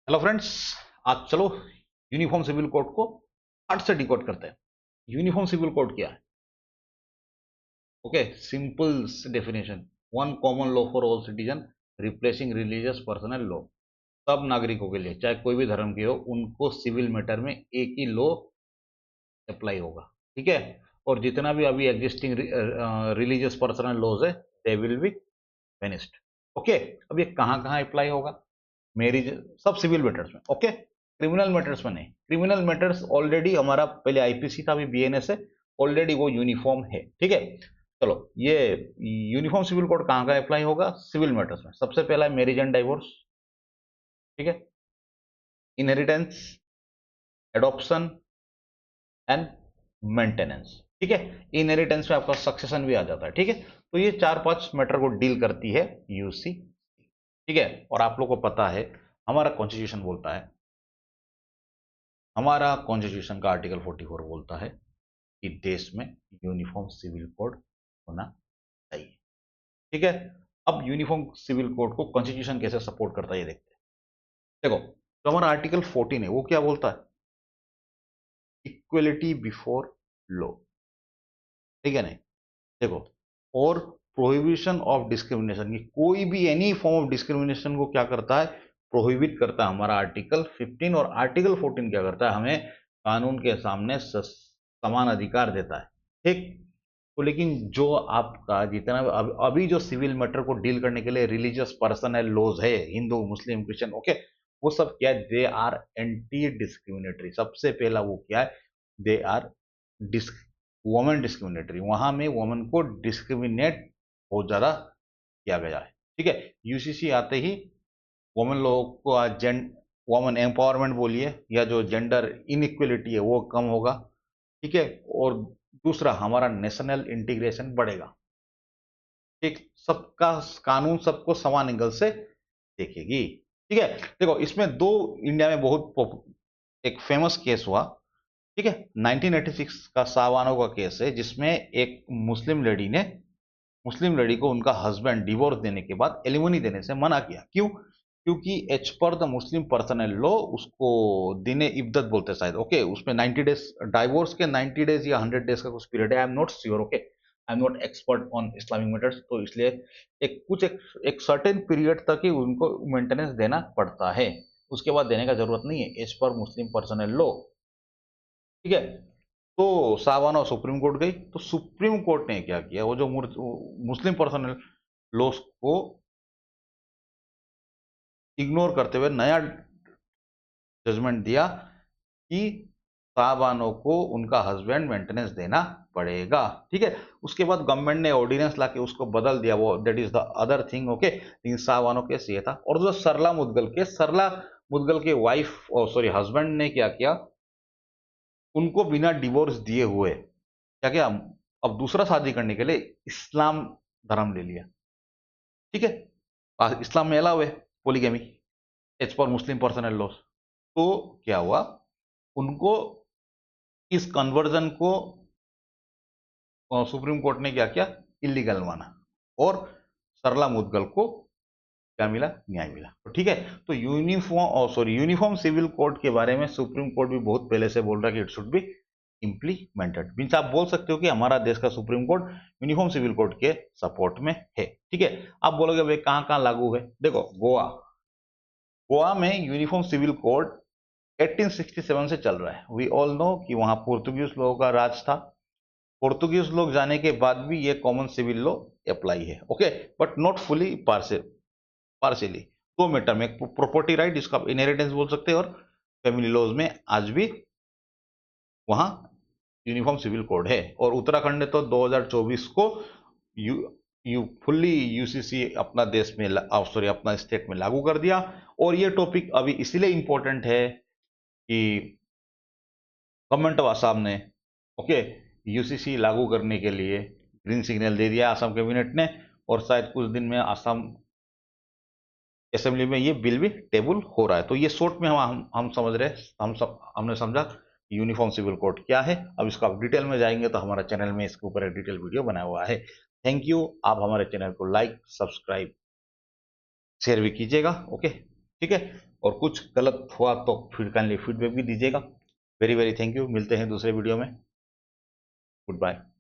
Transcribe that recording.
Hello friends. आज चलो uniform civil code को हार्ट से डिकोड करते हैं। यूनिफॉर्म सिविल कोड क्या है? Okay, simple definition. One common law for all citizen, replacing religious personal law. सब नागरिकों के लिए, चाहे कोई भी धर्म के हो, उनको सिविल मैटर में एक ही लॉ अप्लाई होगा। ठीक है। और जितना भी अभी एग्जिस्टिंग रिलीजियस पर्सनल लॉज है, they will be vanished. Okay. अब ये कहाँ कहाँ अप्लाई होगा? मैरिज, सब सिविल मैटर्स में। ओके, क्रिमिनल मैटर्स में नहीं। क्रिमिनल मैटर्स ऑलरेडी हमारा पहले आईपीसी था, अभी बीएनएस है। ऑलरेडी वो यूनिफॉर्म है। ठीक है। चलो, ये यूनिफॉर्म सिविल कोड कहाँ कहाँ अप्लाई होगा? सिविल मैटर्स में सबसे पहला है मैरिज एंड डाइवोर्स। ठीक है। Inheritance, adoption and maintenance. ठीक है। इनहेरिटेंस में आपका सक्सेशन भी आ जाता है। ठीक है। तो ये चार पांच मैटर को डील करती है यूसी। ठीक है। और आप लोग को पता है, हमारा कॉन्स्टिट्यूशन बोलता है, हमारा कॉन्स्टिट्यूशन का आर्टिकल 44 बोलता है कि देश में यूनिफॉर्म सिविल कोड होना चाहिए। ठीक है। अब यूनिफॉर्म सिविल कोड को कॉन्स्टिट्यूशन कैसे सपोर्ट करता है ये देखते हैं। देखो, जो हमारा आर्टिकल 14 है वो क्या बोलता है? Equality before law. ठीक है नहीं? देखो, और प्रोहिबिशन ऑफ डिस्क्रिमिनेशन, की कोई भी एनी फॉर्म ऑफ डिस्क्रिमिनेशन को क्या करता है? प्रोहिबिट करता है हमारा आर्टिकल 15। और आर्टिकल 14 क्या करता है? हमें कानून के सामने समान अधिकार देता है। ठीक। तो लेकिन जो आपका जितना अभी जो सिविल मैटर को डील करने के लिए रिलीजियस पर्सनल लॉज है, हिंदू मुस्लिम क्रिश्चियन, ओके, वो सब क्या है? They are anti discriminatory. सबसे पहला वो क्या है? They are dis women discriminatory. वहां में वुमेन को डिस्क्रिमिनेट बहुत ज्यादा किया गया है। ठीक है। यूसीसी आते ही वुमेन लोगों को आज वुमेन एम्पावरमेंट बोलिए, या जो जेंडर इनइक्वलिटी है वो कम होगा। ठीक है। और दूसरा, हमारा नेशनल इंटीग्रेशन बढ़ेगा। ठीक। सबका कानून सबको समान एंगल से देखेगी। ठीक है। देखो, इसमें दो इंडिया में बहुत एक फेमस केस हुआ। ठीक है। 1986 का सावानो का केस है, जिसमें एक मुस्लिम लेडी को उनका हस्बैंड डिवोर्स देने के बाद एलिमनी देने से मना किया। क्यों? क्योंकि as per the Muslim personal law उसको दिने इब्दत बोलते हैं शायद। ओके, उसमें 90 डेज, डाइवोर्स के 90 डेज या 100 डेज का कुछ पीरियड है। I am not sure. Okay, I am not expert on Islamic matters, तो इसलिए एक सर्टेन पीरियड तक ही उनको मेंटेनेंस देना पड़ता है। उसके बाद देने का जरूरत नहीं है, एज पर मुस्लिम पर्सनल लॉ। ठीक है। तो सावाना सुप्रीम कोर्ट गई, तो सुप्रीम कोर्ट ने क्या किया? वो जो मुस्लिम पर्सनल लॉस को इग्नोर करते हुए नया जजमेंट दिया कि साहबानों को उनका हस्बैंड मेंटेनेंस देना पड़ेगा। ठीक है। उसके बाद गवर्नमेंट ने ऑर्डिनेंस लाके उसको बदल दिया, वो that is the other thing. Okay, लेकिन साहबानों केस ये था। और जो सरला मुदगल के वाइफ और सॉरी हस्बैंड ने क्या किया? उनको बिना डिवोर्स दिए हुए क्या किया? अब दूसरा शादी करने के लिए इस्लाम धर्म ले लिया। ठीक है। इस्लाम में अलाउ है पोलीगेमी, एज पर मुस्लिम पर्सनल लॉ। तो क्या हुआ? उनको इस कन्वर्जन को सुप्रीम कोर्ट ने क्या किया? इलीगल माना। और सरला मुदगल को क्या मिला? न्याय मिला। तो ठीक है। तो यूनिफॉर्म सिविल कोड के बारे में सुप्रीम कोर्ट भी बहुत पहले से बोल रहा है कि it should be implemented. Means आप बोल सकते हो कि हमारा देश का supreme court uniform civil code के सपोर्ट में है। ठीक है। आप बोलोगे भाई कहां कहां लागू है? देखो, गोवा, गोवा में यूनिफॉर्म सिविल कोड 1867 से चल रहा है। वी ऑल नो कि वहां पोर्तुगीज लोगों का राज था। पोर्तुगीज लोग जाने के बाद भी ये कॉमन सिविल लॉ अप्लाई है। Okay, but not fully partially. दो मैटर में, प्रॉपर्टी राइट, जिसको आप इनहेरिटेंस बोल सकते हैं, और फैमिली लॉज में आज भी वहां यूनिफॉर्म सिविल कोड है। और उत्तराखंड ने तो 2024 को यू यू फुल्ली यूसीसी अपना देश में सॉरी अपना स्टेट में लागू कर दिया। और ये टॉपिक अभी इसीलिए इंपॉर्टेंट है कि गवर्नमेंट ऑफ आसाम ने, ओके, यूसीसी लागू करने के लिए ग्रीन सिग्नल दे दिया आसाम कैबिनेट ने। और शायद कुछ दिन में आसाम असेंबली में ये बिल भी टेबल हो रहा है। तो ये शॉर्ट में हम समझ रहे, हमने समझा यूनिफॉर्म सिविल कोड क्या है। अब इसको आप डिटेल में जाएंगे तो हमारे चैनल में इसके ऊपर एक डिटेल वीडियो बनाया हुआ है। Thank you. आप हमारे चैनल को लाइक, सब्सक्राइब, शेयर भी कीजिएगा। ओके, ठीक है। और कुछ गलत हुआ तो फिर काइंडली फीडबैक भी दीजिएगा। Very very thank you. मिलते हैं दूसरे वीडियो में। Good bye.